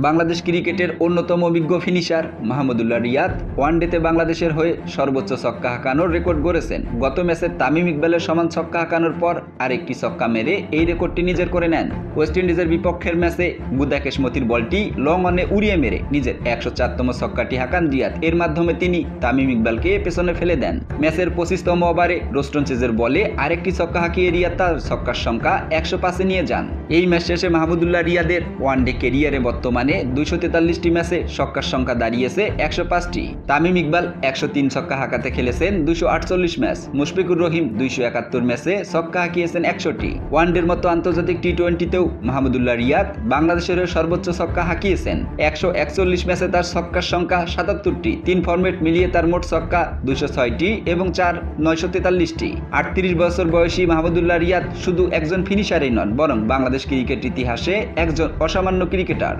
বাংলাদেশ ক্রিকেটের অন্যতম অভিজ্ঞ ফিনিশার মাহমুদুল্লাহ রিয়াদ ওয়ানডেতে বাংলাদেশের হয়ে সর্বোচ্চ ছক্কা হাঁকানোর রেকর্ড গড়েছেন। গত ম্যাচে তামিম ইকবালের সমান ছক্কা হাঁকানোর পর আরেকটি ছক্কা মেরে এই রেকর্ডটি নিজের করে নেন। ওয়েস্ট ইন্ডিজের বিপক্ষের ম্যাচে গুদাকেশ মতির বলটি লং অনে উড়িয়ে মেরে নিজের 104তম ছক্কাটি হাঁকান রিয়াদ। এর মাধ্যমে তিনি তামিম ইকবালকে পেছনে ফেলে দেন। ম্যাচের 25তম ওভারে রোস্টন চেজের বলে আরেকটি ছক্কা হাঁকিয়ে রিয়াদ তার ছক্কার সংখ্যা 105-এ নিয়ে যান। এই ম্যাচ শেষে মাহমুদুল্লাহ রিয়াদের ওয়ানডে ক্যারিয়ারে বর্তমানে 243টি ম্যাচে ছক্কার সংখ্যা দাঁড়িয়েছে 105টি। তামিম ইকবাল 103 ছক্কা হাঁকাতে খেলেছেন 248 ম্যাচ। মুশফিকুর রহিম 271 ম্যাচে ছক্কা হাঁকিয়েছেন 100টি। ওয়ানডের মতো আন্তর্জাতিক টি-20তেও মাহমুদুল্লাহ রিয়াদ বাংলাদেশের সর্বোচ্চ ছক্কা হাঁকিয়েছেন। 141 ম্যাচে তার ছক্কার সংখ্যা 77টি। 3 ফরম্যাট মিলিয়ে তার মোট ছক্কা 206টি এবং 4 943টি। 38 বছর বয়সী মাহমুদুল্লাহ রিয়াদ শুধু একজন ফিনিশারই নন, বরং বাংলাদেশ ক্রিকেট ইতিহাসে একজন অসামান্য ক্রিকেটার।